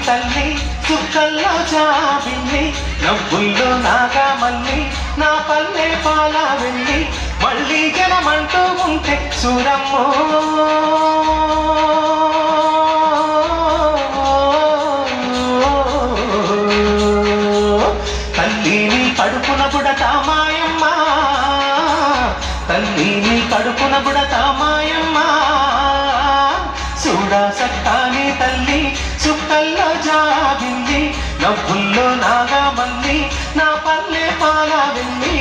తల్లి చుక్కల్లో జాబిల్లి నవ్వుల్లో నాగమల్లి నా పల్లె పాల వెళ్ళి మళ్ళీ జనమంటూ ఉంటే సూరమ్మో తల్లిని కడుపున బుడతా మాయమ్మ తల్లిని కడుపున బుడతా మాయమ్మ చూడా సక్కాని తల్లి చుక్కల్లో జాబిల్లి నవ్వుల్లో నాగమల్లి నా పల్లె పాల వెళ్ళి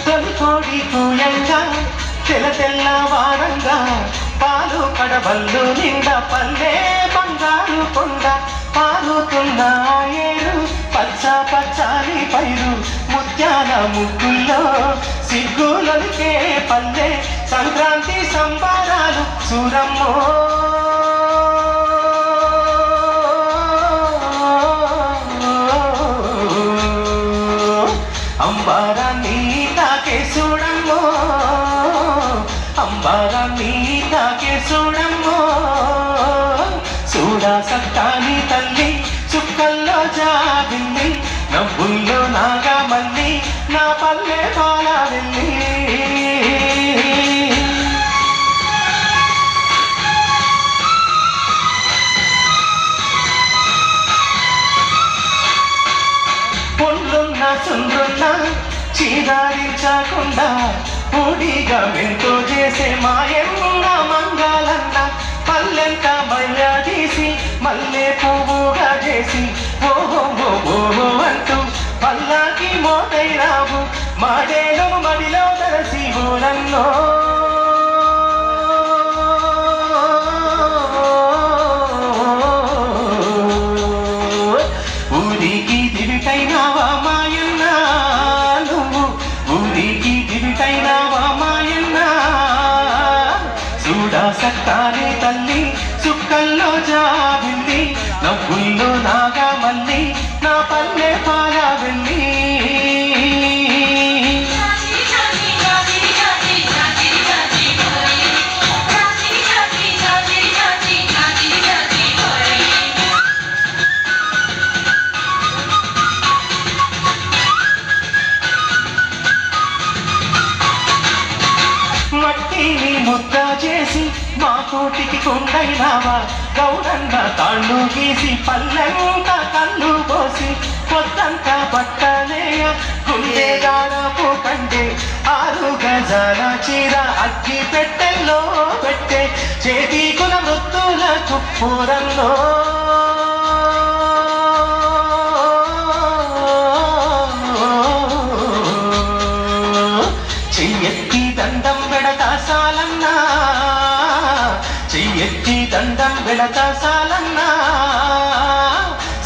తొలికోడి కూయంగా తెల్ల తెల్లవారంగా పాలు కడబల్లు నిండా పల్లె బంగారు కొండ పాలుతున్న ఏరు పచ్చ పచ్చాలి పైరు ముత్యాల ముగ్గుల్లో సిగ్గులొలికే పల్లె సంక్రాంతి సంబరాలు సూరమ్మో అంబారాన్ని తాకే చూడమ్మో అంబారాన్ని తాకే చూడమ్మో చూడా సక్కాని తల్లి చుక్కల్లో జాబిల్లి నవ్వుల్లో నాగమల్లి నా పల్లె పాల వెళ్ళి పొండ్లున్న సుండ్రున్న చీదారించకుండా పూడిగా మెంతో చేసే మాయన్న మంగాలన్న పల్లెంత మళ్ళా తీసి మల్లె పువ్వుగా చేసి ఓహో ఓహో అంటూ పల్లాకి మోతై రావు మాడేలో మడిలో తలసి ఊరన్నో ఊరికి దివిటైనావా మాయన్న నువ్వు ఊరికి దివిటైనావా మాయన్న చూడా సక్కాని తల్లి చుక్కల్లో జాబిల్లి నవ్వుల్లో నాగమల్లి నా పల్లె పాల వెళ్ళి మట్టిని ముద్ద చేసి మా కోటికి కొండైనావా గౌరన్న తాళ్ళు గీసి పల్లెంత కళ్ళు పోసి పొద్దంతా పట్టలేయ గుండె గాడపు కంటే 6 గజాల చీర అగ్గి పెట్టెల్లో పెట్టే చేతి కుల మృత్తులకు పూరల్లో చెయ్యెత్తి దండం పెడతా సాలన్నా చెయ్యెత్తి దండం పెడతా సాలన్నా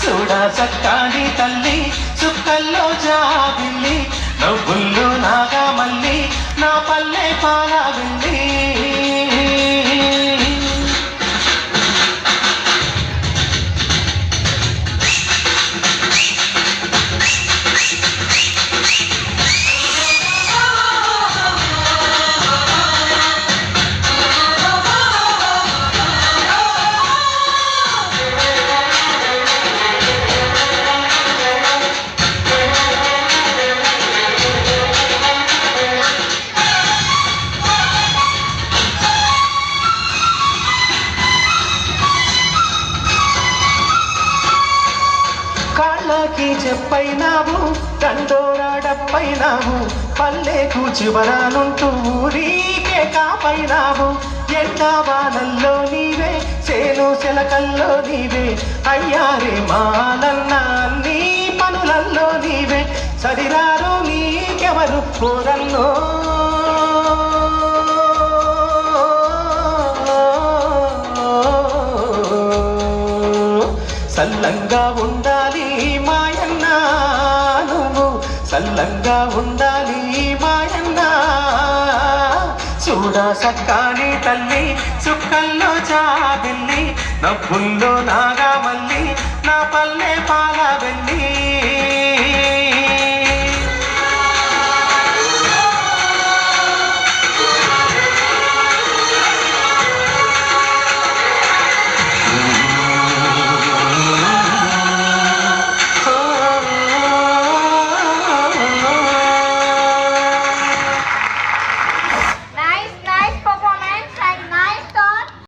చూడా సక్కాని తల్లి చుక్కల్లో జాబిల్లి నవ్వుల్లో నాగమల్లి నా పల్లె పాల వెళ్ళి కాళ్ళకి చెప్పైనావు దండోరాడప్పైనావు పల్లెకు చివరానుంటూ ఊరికే కాపైనావు ఎండావానల్లో నీవే చేను చెలకల్లో నీవే అయ్యారే మాలన్న అన్ని పనులల్లో నీవే సరిరారు నీకెవరు కోరల్లో సల్లంగా ఉండాలి మాయన్న నువ్వు సల్లంగా ఉండాలి మాయన్న చూడ సక్కాని తల్లి సుక్కల్లో చాబిల్లి నవ్వుల్లో నాగ